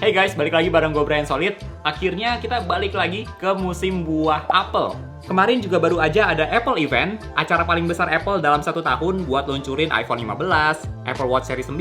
Hey guys, balik lagi bareng gue Brian Solid. Akhirnya kita balik lagi ke musim buah apel. Kemarin juga baru aja ada Apple Event, acara paling besar Apple dalam satu tahun buat luncurin iPhone 15, Apple Watch seri 9,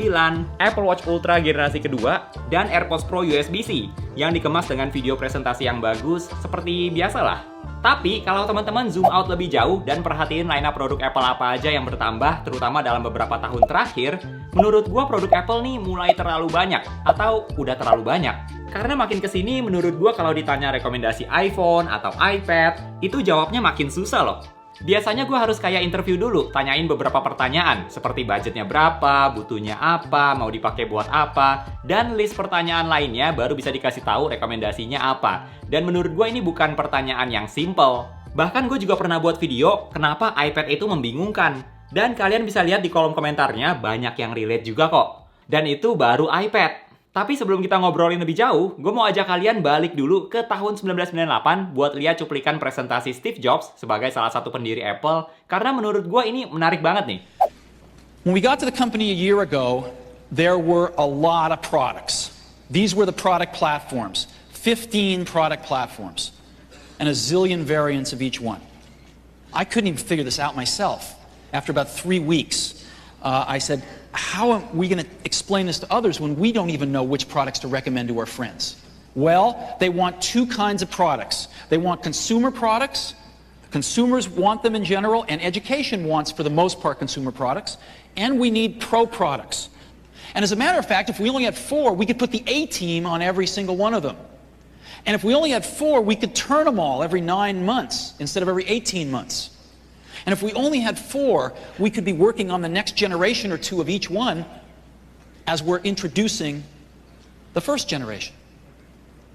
Apple Watch Ultra generasi kedua, dan AirPods Pro USB-C yang dikemas dengan video presentasi yang bagus seperti biasalah. Tapi kalau teman-teman zoom out lebih jauh dan perhatiin lineup produk Apple apa aja yang bertambah, terutama dalam beberapa tahun terakhir, menurut gua produk Apple nih mulai terlalu banyak atau udah terlalu banyak. Karena makin kesini menurut gua kalau ditanya rekomendasi iPhone atau iPad, itu jawabnya makin susah loh. Biasanya gue harus kayak interview dulu, tanyain beberapa pertanyaan, seperti budgetnya berapa, butuhnya apa, mau dipakai buat apa, dan list pertanyaan lainnya baru bisa dikasih tahu rekomendasinya apa. Dan menurut gue ini bukan pertanyaan yang simple. Bahkan gue juga pernah buat video, kenapa iPad itu membingungkan. Dan kalian bisa lihat di kolom komentarnya, banyak yang relate juga kok. Dan itu baru iPad. Tapi sebelum kita ngobrolin lebih jauh, gue mau ajak kalian balik dulu ke tahun 1998 buat lihat cuplikan presentasi Steve Jobs sebagai salah satu pendiri Apple, karena menurut gue ini menarik banget nih. When we got to the company a year ago, there were a lot of products. These were the product platforms, 15 product platforms, and a zillion variants of each one. I couldn't even figure this out myself. After about 3 weeks, I said, how are we going to explain this to others when we don't even know which products to recommend to our friends? Well, they want two kinds of products. They want consumer products. Consumers want them in general, and education wants, for the most part, consumer products. And we need pro products. And as a matter of fact, if we only had 4, we could put the A-team on every single one of them. And if we only had 4, we could turn them all every 9 months instead of every 18 months. And if we only had 4, we could be working on the next generation or 2 of each one as we're introducing the first generation.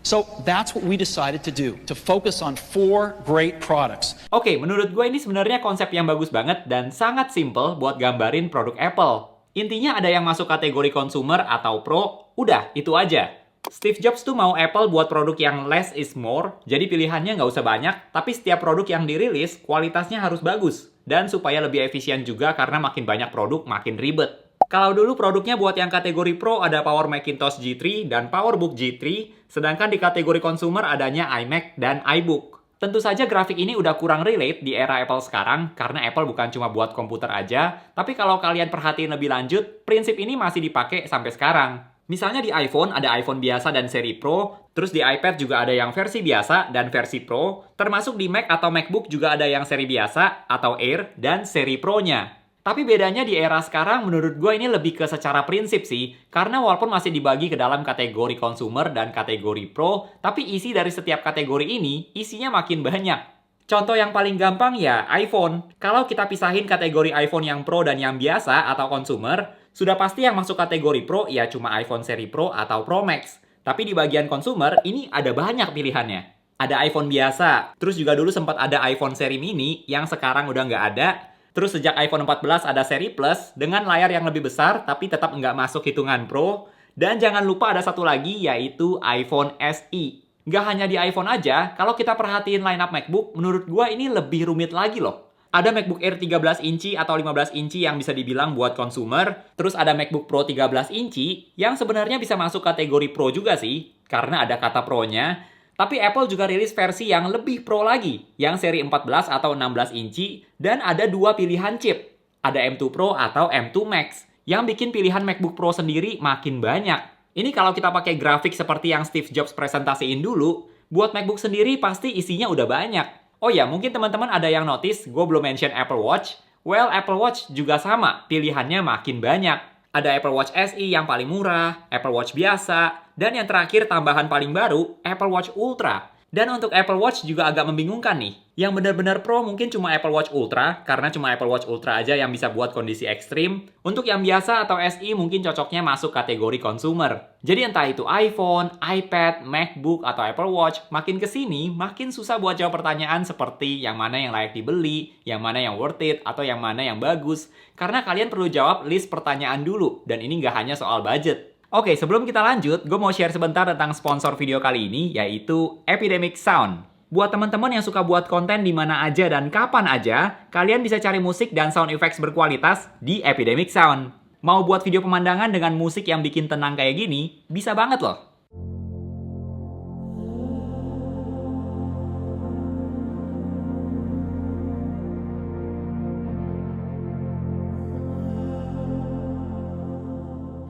So that's what we decided to do, to focus on 4 great products. Oke, menurut gue ini sebenarnya konsep yang bagus banget dan sangat simple buat gambarin produk Apple. Intinya ada yang masuk kategori consumer atau pro, udah, itu aja. Steve Jobs tuh mau Apple buat produk yang less is more, jadi pilihannya nggak usah banyak, tapi setiap produk yang dirilis, kualitasnya harus bagus. Dan supaya lebih efisien juga karena makin banyak produk, makin ribet. Kalau dulu produknya buat yang kategori Pro ada Power Macintosh G3 dan PowerBook G3, sedangkan di kategori consumer adanya iMac dan iBook. Tentu saja grafik ini udah kurang relate di era Apple sekarang, karena Apple bukan cuma buat komputer aja, tapi kalau kalian perhatiin lebih lanjut, prinsip ini masih dipakai sampai sekarang. Misalnya di iPhone ada iPhone biasa dan seri Pro, terus di iPad juga ada yang versi biasa dan versi Pro, termasuk di Mac atau MacBook juga ada yang seri biasa atau Air dan seri Pro-nya. Tapi bedanya di era sekarang menurut gue ini lebih ke secara prinsip sih, karena walaupun masih dibagi ke dalam kategori consumer dan kategori Pro, tapi isi dari setiap kategori ini isinya makin banyak. Contoh yang paling gampang ya iPhone. Kalau kita pisahin kategori iPhone yang Pro dan yang biasa atau consumer, sudah pasti yang masuk kategori Pro ya cuma iPhone seri Pro atau Pro Max. Tapi di bagian consumer, ini ada banyak pilihannya. Ada iPhone biasa, terus juga dulu sempat ada iPhone seri mini yang sekarang udah nggak ada. Terus sejak iPhone 14 ada seri Plus dengan layar yang lebih besar tapi tetap nggak masuk hitungan Pro. Dan jangan lupa ada satu lagi yaitu iPhone SE. Nggak hanya di iPhone aja, kalau kita perhatiin lineup MacBook, menurut gua ini lebih rumit lagi loh. Ada MacBook Air 13 inci atau 15 inci yang bisa dibilang buat consumer. Terus ada MacBook Pro 13 inci yang sebenarnya bisa masuk kategori Pro juga sih, karena ada kata Pro-nya. Tapi Apple juga rilis versi yang lebih Pro lagi, yang seri 14 atau 16 inci, dan ada 2 pilihan chip. Ada M2 Pro atau M2 Max, yang bikin pilihan MacBook Pro sendiri makin banyak. Ini kalau kita pakai grafik seperti yang Steve Jobs presentasiin dulu, buat MacBook sendiri pasti isinya udah banyak. Oh ya, mungkin teman-teman ada yang notice, gue belum mention Apple Watch. Well, Apple Watch juga sama, pilihannya makin banyak. Ada Apple Watch SE yang paling murah, Apple Watch biasa, dan yang terakhir tambahan paling baru, Apple Watch Ultra. Dan untuk Apple Watch juga agak membingungkan nih. Yang benar-benar pro mungkin cuma Apple Watch Ultra, karena cuma Apple Watch Ultra aja yang bisa buat kondisi ekstrim. Untuk yang biasa atau SE mungkin cocoknya masuk kategori consumer. Jadi entah itu iPhone, iPad, MacBook, atau Apple Watch, makin kesini makin susah buat jawab pertanyaan seperti yang mana yang layak dibeli, yang mana yang worth it, atau yang mana yang bagus. Karena kalian perlu jawab list pertanyaan dulu, dan ini nggak hanya soal budget. Oke, sebelum kita lanjut, gue mau share sebentar tentang sponsor video kali ini, yaitu Epidemic Sound. Buat teman-teman yang suka buat konten di mana aja dan kapan aja, kalian bisa cari musik dan sound effects berkualitas di Epidemic Sound. Mau buat video pemandangan dengan musik yang bikin tenang kayak gini, bisa banget loh.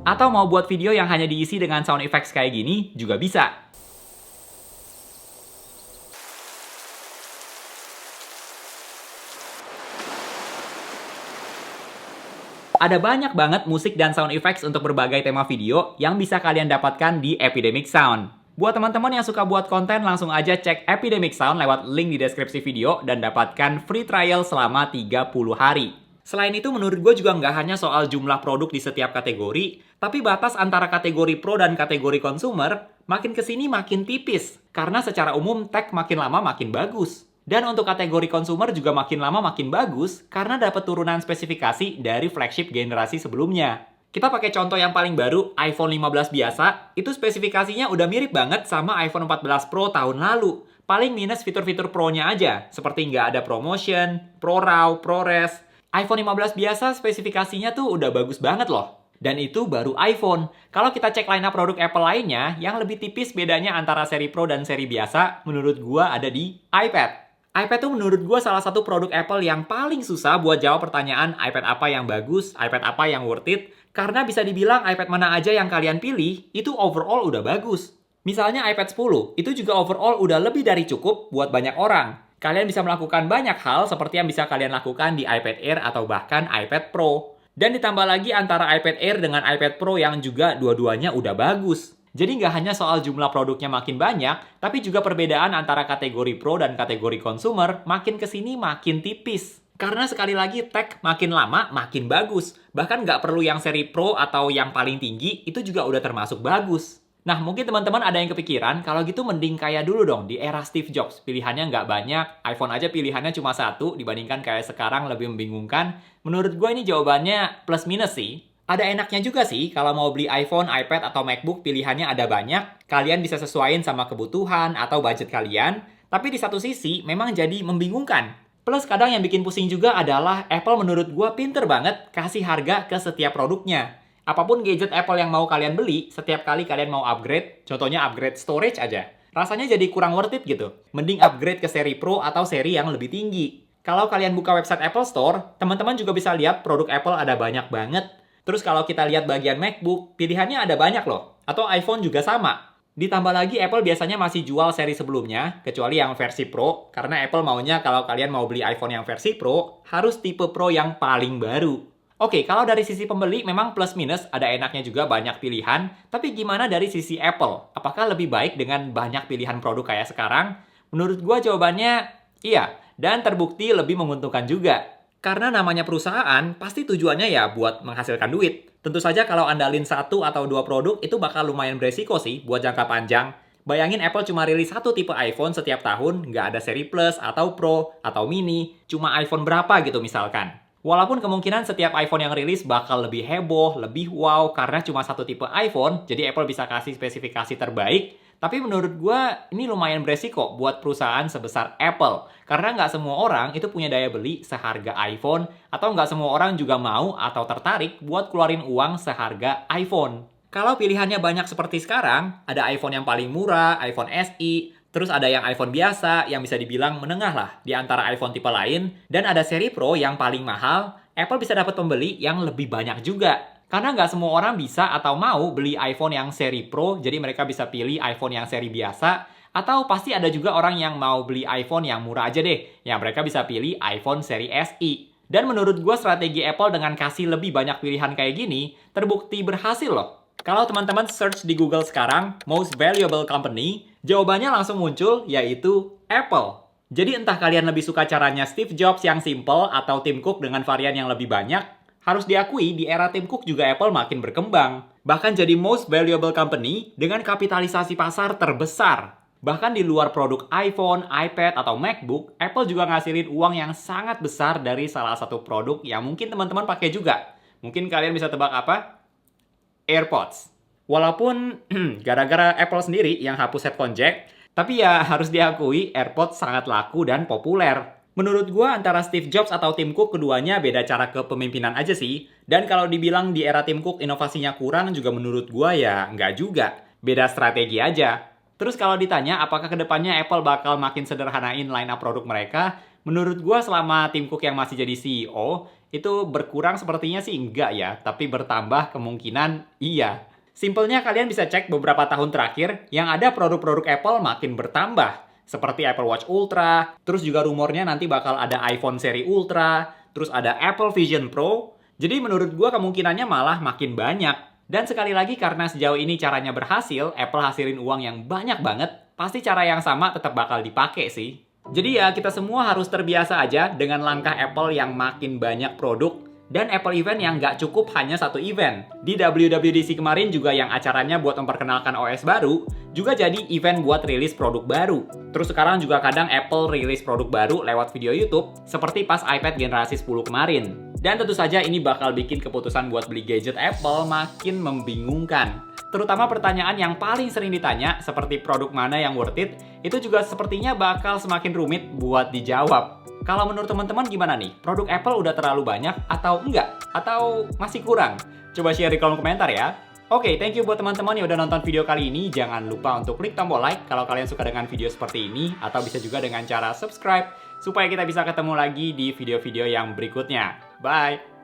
Atau mau buat video yang hanya diisi dengan sound effects kayak gini, juga bisa. Ada banyak banget musik dan sound effects untuk berbagai tema video yang bisa kalian dapatkan di Epidemic Sound. Buat teman-teman yang suka buat konten, langsung aja cek Epidemic Sound lewat link di deskripsi video dan dapatkan free trial selama 30 hari. Selain itu, menurut gue juga nggak hanya soal jumlah produk di setiap kategori, tapi batas antara kategori pro dan kategori consumer makin kesini makin tipis, karena secara umum tech makin lama makin bagus. Dan untuk kategori consumer juga makin lama makin bagus karena dapat turunan spesifikasi dari flagship generasi sebelumnya. Kita pakai contoh yang paling baru, iPhone 15 biasa, itu spesifikasinya udah mirip banget sama iPhone 14 Pro tahun lalu. Paling minus fitur-fitur Pro-nya aja, seperti nggak ada ProMotion, ProRAW, ProRes. iPhone 15 biasa spesifikasinya tuh udah bagus banget loh. Dan itu baru iPhone. Kalau kita cek lineup produk Apple lainnya, yang lebih tipis bedanya antara seri Pro dan seri biasa, menurut gua ada di iPad. iPad tuh menurut gue salah satu produk Apple yang paling susah buat jawab pertanyaan iPad apa yang bagus, iPad apa yang worth it, karena bisa dibilang iPad mana aja yang kalian pilih, itu overall udah bagus. Misalnya iPad 10, itu juga overall udah lebih dari cukup buat banyak orang. Kalian bisa melakukan banyak hal seperti yang bisa kalian lakukan di iPad Air atau bahkan iPad Pro. Dan ditambah lagi antara iPad Air dengan iPad Pro yang juga dua-duanya udah bagus. Jadi nggak hanya soal jumlah produknya makin banyak, tapi juga perbedaan antara kategori pro dan kategori consumer makin kesini makin tipis. Karena sekali lagi tech makin lama makin bagus. Bahkan nggak perlu yang seri pro atau yang paling tinggi, itu juga udah termasuk bagus. Nah, mungkin teman-teman ada yang kepikiran, kalau gitu mending kayak dulu dong, di era Steve Jobs. Pilihannya nggak banyak, iPhone aja pilihannya cuma satu, dibandingkan kayak sekarang lebih membingungkan. Menurut gue ini jawabannya plus minus sih. Ada enaknya juga sih, kalau mau beli iPhone, iPad, atau MacBook pilihannya ada banyak, kalian bisa sesuaiin sama kebutuhan atau budget kalian, tapi di satu sisi memang jadi membingungkan. Plus kadang yang bikin pusing juga adalah Apple menurut gua pinter banget kasih harga ke setiap produknya. Apapun gadget Apple yang mau kalian beli, setiap kali kalian mau upgrade, contohnya upgrade storage aja, rasanya jadi kurang worth it gitu. Mending upgrade ke seri Pro atau seri yang lebih tinggi. Kalau kalian buka website Apple Store, teman-teman juga bisa lihat produk Apple ada banyak banget. Terus kalau kita lihat bagian MacBook, pilihannya ada banyak loh. Atau iPhone juga sama. Ditambah lagi Apple biasanya masih jual seri sebelumnya, kecuali yang versi Pro, karena Apple maunya kalau kalian mau beli iPhone yang versi Pro, harus tipe Pro yang paling baru. Oke, kalau dari sisi pembeli memang plus minus, ada enaknya juga banyak pilihan, tapi gimana dari sisi Apple? Apakah lebih baik dengan banyak pilihan produk kayak sekarang? Menurut gua jawabannya iya, dan terbukti lebih menguntungkan juga. Karena namanya perusahaan, pasti tujuannya ya buat menghasilkan duit. Tentu saja kalau andalin satu atau dua produk, itu bakal lumayan beresiko sih buat jangka panjang. Bayangin Apple cuma rilis satu tipe iPhone setiap tahun, nggak ada seri Plus atau Pro atau Mini, cuma iPhone berapa gitu misalkan. Walaupun kemungkinan setiap iPhone yang rilis bakal lebih heboh, lebih wow, karena cuma satu tipe iPhone, jadi Apple bisa kasih spesifikasi terbaik. Tapi menurut gue, ini lumayan beresiko buat perusahaan sebesar Apple. Karena nggak semua orang itu punya daya beli seharga iPhone, atau nggak semua orang juga mau atau tertarik buat keluarin uang seharga iPhone. Kalau pilihannya banyak seperti sekarang, ada iPhone yang paling murah, iPhone SE, terus ada yang iPhone biasa yang bisa dibilang menengah lah di antara iPhone tipe lain, dan ada seri Pro yang paling mahal, Apple bisa dapat pembeli yang lebih banyak juga. Karena nggak semua orang bisa atau mau beli iPhone yang seri Pro, jadi mereka bisa pilih iPhone yang seri biasa, atau pasti ada juga orang yang mau beli iPhone yang murah aja deh, yang mereka bisa pilih iPhone seri SE. Dan menurut gue strategi Apple dengan kasih lebih banyak pilihan kayak gini, terbukti berhasil loh. Kalau teman-teman search di Google sekarang, Most Valuable Company, jawabannya langsung muncul, yaitu Apple. Jadi entah kalian lebih suka caranya Steve Jobs yang simple atau Tim Cook dengan varian yang lebih banyak, harus diakui di era Tim Cook juga Apple makin berkembang. Bahkan jadi Most Valuable Company dengan kapitalisasi pasar terbesar. Bahkan di luar produk iPhone, iPad, atau MacBook, Apple juga ngasilin uang yang sangat besar dari salah satu produk yang mungkin teman-teman pakai juga. Mungkin kalian bisa tebak apa? AirPods. Walaupun gara-gara Apple sendiri yang hapus headphone jack, tapi ya harus diakui AirPods sangat laku dan populer. Menurut gua antara Steve Jobs atau Tim Cook keduanya beda cara kepemimpinan aja sih. Dan kalau dibilang di era Tim Cook inovasinya kurang juga menurut gua ya nggak juga. Beda strategi aja. Terus kalau ditanya apakah kedepannya Apple bakal makin sederhanain line up produk mereka, Menurut gua selama Tim Cook yang masih jadi CEO, itu berkurang sepertinya sih enggak ya, tapi bertambah kemungkinan iya. Simpelnya kalian bisa cek beberapa tahun terakhir yang ada produk-produk Apple makin bertambah. Seperti Apple Watch Ultra, terus juga rumornya nanti bakal ada iPhone seri Ultra, terus ada Apple Vision Pro. Jadi menurut gua kemungkinannya malah makin banyak. Dan sekali lagi karena sejauh ini caranya berhasil, Apple hasilin uang yang banyak banget, pasti cara yang sama tetap bakal dipakai sih. Jadi ya kita semua harus terbiasa aja dengan langkah Apple yang makin banyak produk dan Apple event yang nggak cukup hanya satu event. Di WWDC kemarin juga yang acaranya buat memperkenalkan OS baru, juga jadi event buat rilis produk baru. Terus sekarang juga kadang Apple rilis produk baru lewat video YouTube, seperti pas iPad generasi 10 kemarin. Dan tentu saja ini bakal bikin keputusan buat beli gadget Apple makin membingungkan. Terutama pertanyaan yang paling sering ditanya, seperti produk mana yang worth it, itu juga sepertinya bakal semakin rumit buat dijawab. Kalau menurut teman-teman gimana nih? Produk Apple udah terlalu banyak atau enggak? Atau masih kurang? Coba share di kolom komentar ya. Oke, thank you buat teman-teman yang udah nonton video kali ini. Jangan lupa untuk klik tombol like kalau kalian suka dengan video seperti ini, atau bisa juga dengan cara subscribe, supaya kita bisa ketemu lagi di video-video yang berikutnya. Bye!